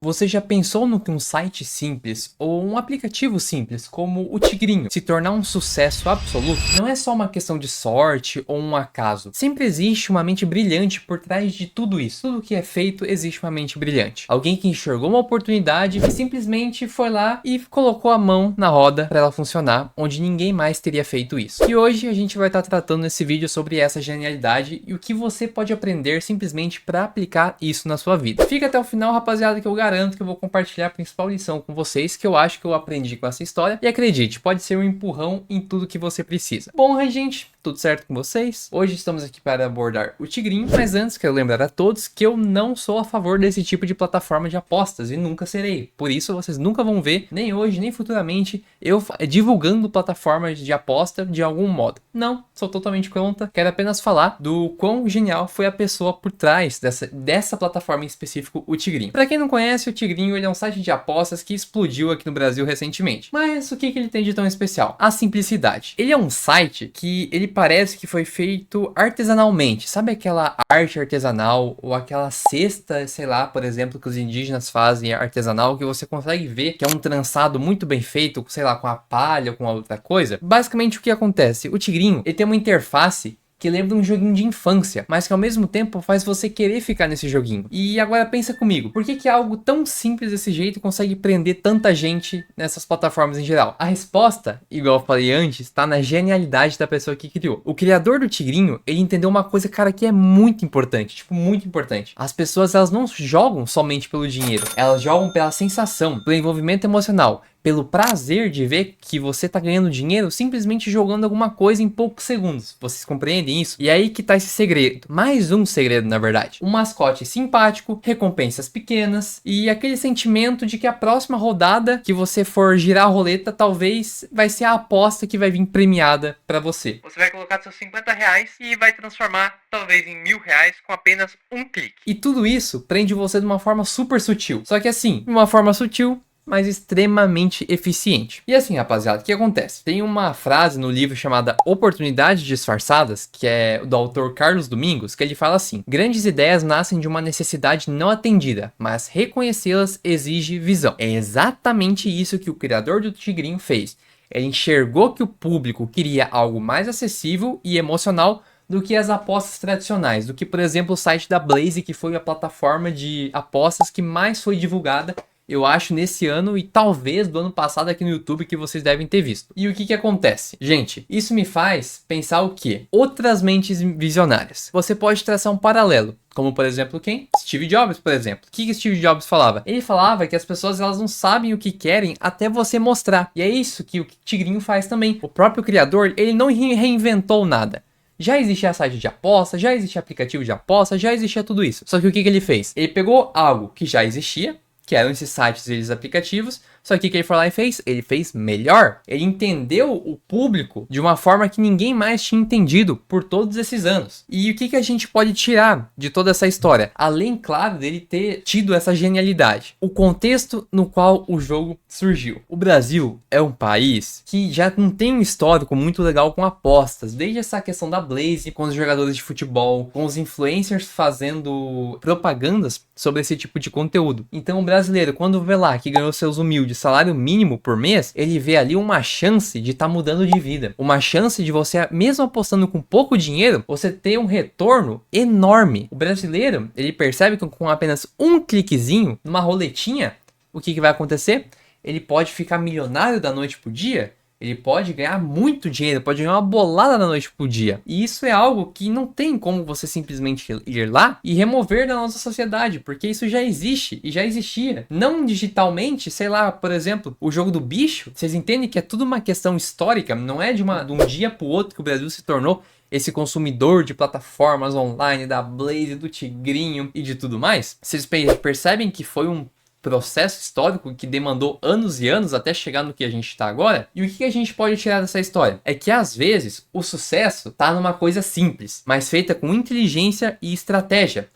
Você já pensou no que um site simples ou um aplicativo simples como o Tigrinho se tornar um sucesso absoluto? Não é só uma questão de sorte ou um acaso. Sempre existe uma mente brilhante por trás de tudo isso. Tudo que é feito existe uma mente brilhante. Alguém que enxergou uma oportunidade e simplesmente foi lá e colocou a mão na roda para ela funcionar, onde ninguém mais teria feito isso. E hoje a gente vai estar tratando nesse vídeo sobre essa genialidade e o que você pode aprender simplesmente para aplicar isso na sua vida. Fica até o final, rapaziada, que eu garanto que eu vou compartilhar a principal lição com vocês que eu acho que eu aprendi com essa história. E acredite, pode ser um empurrão em tudo que você precisa. Bom, gente, tudo certo com vocês? Hoje estamos aqui para abordar o Tigrinho, mas antes quero lembrar a todos que eu não sou a favor desse tipo de plataforma de apostas e nunca serei. Por isso vocês nunca vão ver, nem hoje, nem futuramente, eu divulgando plataformas de aposta de algum modo. Não, sou totalmente contra, quero apenas falar do quão genial foi a pessoa por trás dessa plataforma em específico, o Tigrinho. Para quem não conhece, o Tigrinho ele é um site de apostas que explodiu aqui no Brasil recentemente. Mas o que ele tem de tão especial? A simplicidade. Ele é um site que ele parece que foi feito artesanalmente. Sabe aquela arte artesanal ou aquela cesta, sei lá, por exemplo, que os indígenas fazem artesanal, que você consegue ver que é um trançado muito bem feito, sei lá, com a palha ou com outra coisa? Basicamente o que acontece? O Tigrinho ele tem uma interface que lembra um joguinho de infância, mas que ao mesmo tempo faz você querer ficar nesse joguinho. E agora pensa comigo, por que algo tão simples desse jeito consegue prender tanta gente nessas plataformas em geral? A resposta, igual eu falei antes, está na genialidade da pessoa que criou. O criador do Tigrinho, ele entendeu uma coisa, cara, que é muito importante, tipo, muito importante. As pessoas, elas não jogam somente pelo dinheiro, elas jogam pela sensação, pelo envolvimento emocional, pelo prazer de ver que você tá ganhando dinheiro simplesmente jogando alguma coisa em poucos segundos. Vocês compreendem isso? E aí que tá esse segredo. Mais um segredo, na verdade. Um mascote simpático, recompensas pequenas e aquele sentimento de que a próxima rodada que você for girar a roleta, talvez vai ser a aposta que vai vir premiada pra você. Você vai colocar seus R$ 50 e vai transformar talvez em R$ 1.000 com apenas um clique. E tudo isso prende você de uma forma super sutil. Só que assim, de uma forma sutil, mas extremamente eficiente. E assim, rapaziada, o que acontece? Tem uma frase no livro chamada Oportunidades Disfarçadas, que é do autor Carlos Domingos, que ele fala assim: grandes ideias nascem de uma necessidade não atendida, mas reconhecê-las exige visão. É exatamente isso que o criador do Tigrinho fez. Ele enxergou que o público queria algo mais acessível e emocional do que as apostas tradicionais, do que, por exemplo, o site da Blaze, que foi a plataforma de apostas que mais foi divulgada, eu acho, nesse ano e talvez do ano passado aqui no YouTube, que vocês devem ter visto. E o que acontece? Gente, isso me faz pensar o quê? Outras mentes visionárias. Você pode traçar um paralelo. Como, por exemplo, quem? Steve Jobs, por exemplo. O que Steve Jobs falava? Ele falava que as pessoas elas não sabem o que querem até você mostrar. E é isso que o Tigrinho faz também. O próprio criador, ele não reinventou nada. Já existia site de aposta, já existia aplicativo de aposta, já existia tudo isso. Só que o que ele fez? Ele pegou algo que já existia, que eram esses sites e esses aplicativos, só que o que ele foi lá e fez? Ele fez melhor. Ele entendeu o público de uma forma que ninguém mais tinha entendido por todos esses anos. E o que a gente pode tirar de toda essa história? Além, claro, dele ter tido essa genialidade. O contexto no qual o jogo surgiu. O Brasil é um país que já não tem um histórico muito legal com apostas. Desde essa questão da Blaze, com os jogadores de futebol, com os influencers fazendo propagandas sobre esse tipo de conteúdo. Então o brasileiro, quando vê lá que ganhou seus humildes salário mínimo por mês, ele vê ali uma chance de estar mudando de vida. Uma chance de você, mesmo apostando com pouco dinheiro, você ter um retorno enorme. O brasileiro, ele percebe que com apenas um cliquezinho, numa roletinha, o que vai acontecer? Ele pode ficar milionário da noite pro dia. Ele pode ganhar muito dinheiro, pode ganhar uma bolada da noite pro dia. E isso é algo que não tem como você simplesmente ir lá e remover da nossa sociedade, porque isso já existe e já existia. Não digitalmente, sei lá, por exemplo, o jogo do bicho, vocês entendem que é tudo uma questão histórica, não é de um dia pro outro que o Brasil se tornou esse consumidor de plataformas online, da Blaze, do Tigrinho e de tudo mais. Vocês percebem que foi um processo histórico que demandou anos e anos até chegar no que a gente está agora. E o que a gente pode tirar dessa história? É que às vezes o sucesso tá numa coisa simples, mas feita com inteligência e estratégia.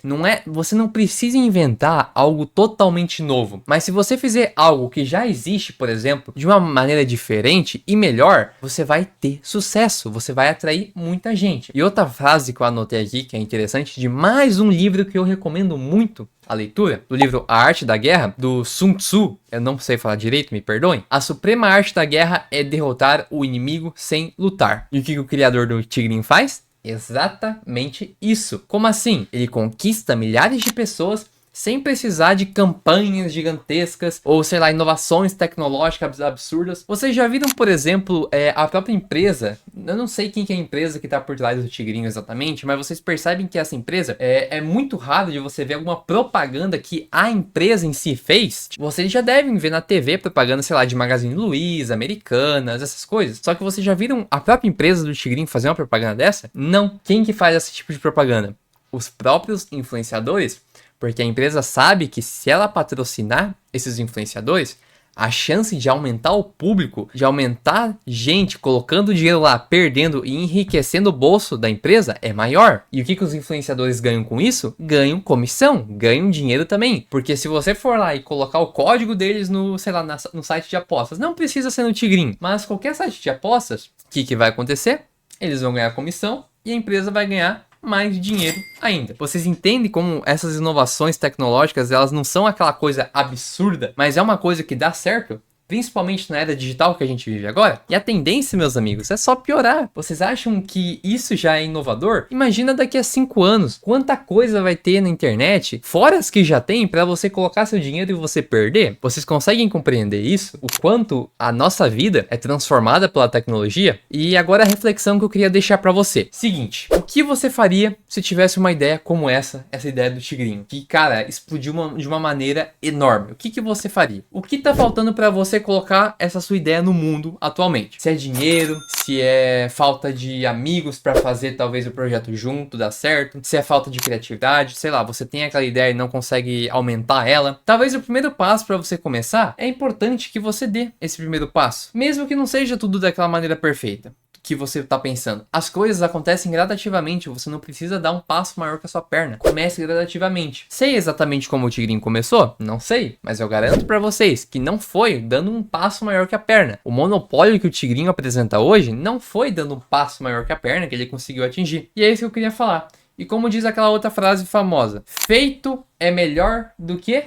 Você não precisa inventar algo totalmente novo, mas se você fizer algo que já existe, por exemplo, de uma maneira diferente e melhor, você vai ter sucesso, você vai atrair muita gente. E outra frase que eu anotei aqui, que é interessante, de mais um livro que eu recomendo muito, a leitura do livro A Arte da Guerra, do Sun Tzu, eu não sei falar direito, me perdoem. A suprema arte da guerra é derrotar o inimigo sem lutar. E o que o criador do Tigrinho faz? Exatamente isso. Como assim? Ele conquista milhares de pessoas sem precisar de campanhas gigantescas ou, sei lá, inovações tecnológicas absurdas. Vocês já viram, por exemplo, a própria empresa? Eu não sei quem que é a empresa que tá por trás do Tigrinho exatamente, mas vocês percebem que essa empresa é muito raro de você ver alguma propaganda que a empresa em si fez. Vocês já devem ver na TV propaganda, sei lá, de Magazine Luiza, Americanas, essas coisas. Só que vocês já viram a própria empresa do Tigrinho fazer uma propaganda dessa? Não. Quem que faz esse tipo de propaganda? Os próprios influenciadores. Porque a empresa sabe que se ela patrocinar esses influenciadores, a chance de aumentar o público, de aumentar gente colocando dinheiro lá, perdendo e enriquecendo o bolso da empresa é maior. E o que os influenciadores ganham com isso? Ganham comissão, ganham dinheiro também. Porque se você for lá e colocar o código deles no, sei lá, no site de apostas, não precisa ser no Tigrinho, mas qualquer site de apostas, o que vai acontecer? Eles vão ganhar comissão e a empresa vai ganhar mais dinheiro ainda. Vocês entendem como essas inovações tecnológicas, elas não são aquela coisa absurda, mas é uma coisa que dá certo? Principalmente na era digital que a gente vive agora. E a tendência, meus amigos, é só piorar. Vocês acham que isso já é inovador? Imagina daqui a 5 anos, quanta coisa vai ter na internet, fora as que já tem, para você colocar seu dinheiro e você perder? Vocês conseguem compreender isso? O quanto a nossa vida é transformada pela tecnologia? E agora a reflexão que eu queria deixar para você. Seguinte, o que você faria se tivesse uma ideia como essa ideia do Tigrinho? Que, cara, explodiu de uma maneira enorme. O que você faria? O que tá faltando para você colocar essa sua ideia no mundo atualmente? Se é dinheiro, se é falta de amigos para fazer talvez o projeto junto dar certo, se é falta de criatividade, sei lá, você tem aquela ideia e não consegue aumentar ela. Talvez o primeiro passo para você começar, é importante que você dê esse primeiro passo, mesmo que não seja tudo daquela maneira perfeita que você tá pensando. As coisas acontecem gradativamente, você não precisa dar um passo maior que a sua perna. Comece gradativamente. Sei exatamente como o Tigrinho começou? Não sei, mas eu garanto pra vocês que não foi dando um passo maior que a perna. O monopólio que o Tigrinho apresenta hoje não foi dando um passo maior que a perna que ele conseguiu atingir. E é isso que eu queria falar. E como diz aquela outra frase famosa, feito é melhor do que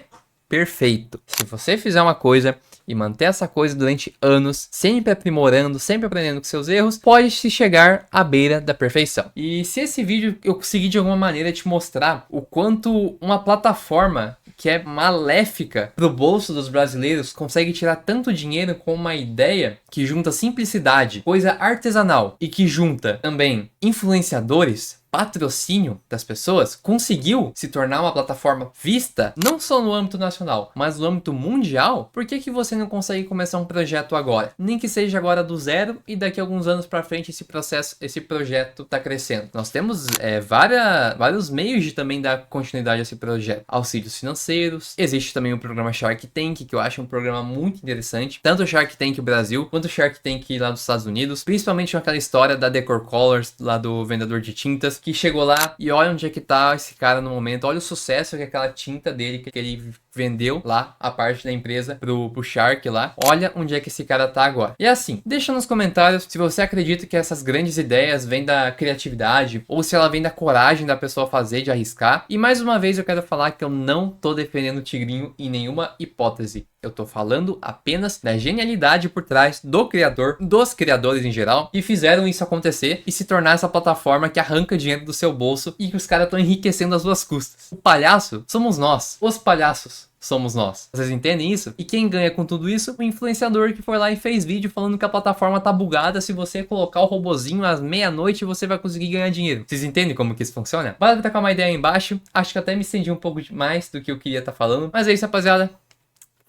perfeito. Se você fizer uma coisa e manter essa coisa durante anos, sempre aprimorando, sempre aprendendo com seus erros, pode-se chegar à beira da perfeição. E se esse vídeo eu conseguir de alguma maneira te mostrar o quanto uma plataforma que é maléfica pro bolso dos brasileiros consegue tirar tanto dinheiro com uma ideia que junta simplicidade, coisa artesanal e que junta também influenciadores, patrocínio das pessoas, conseguiu se tornar uma plataforma vista não só no âmbito nacional, mas no âmbito mundial, por que você não consegue começar um projeto agora? Nem que seja agora do zero e daqui a alguns anos para frente esse projeto tá crescendo. Nós temos vários meios de também dar continuidade a esse projeto. Auxílios financeiros, existe também o programa Shark Tank, que eu acho um programa muito interessante, tanto o Shark Tank Brasil, quanto o Shark Tank lá dos Estados Unidos, principalmente com aquela história da Decor Colors, lá do vendedor de tintas, que chegou lá e olha onde é que tá esse cara no momento, olha o sucesso que aquela tinta dele, que ele vendeu lá, a parte da empresa pro Shark lá, olha onde é que esse cara tá agora. E assim, deixa nos comentários se você acredita que essas grandes ideias vêm da criatividade, ou se ela vem da coragem da pessoa fazer, de arriscar. E mais uma vez eu quero falar que eu não tô defendendo o Tigrinho em nenhuma hipótese. Eu tô falando apenas da genialidade por trás do criador, dos criadores em geral, que fizeram isso acontecer e se tornar essa plataforma que arranca dinheiro do seu bolso e que os caras estão enriquecendo às suas custas. O palhaço somos nós. Os palhaços somos nós. Vocês entendem isso? E quem ganha com tudo isso? O influenciador que foi lá e fez vídeo falando que a plataforma tá bugada, se você colocar o robozinho às meia-noite você vai conseguir ganhar dinheiro. Vocês entendem como que isso funciona? Bora tacar uma ideia aí embaixo. Acho que até me estendi um pouco mais do que eu queria estar falando. Mas é isso, rapaziada.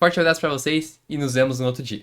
Forte abraço pra vocês e nos vemos no outro dia.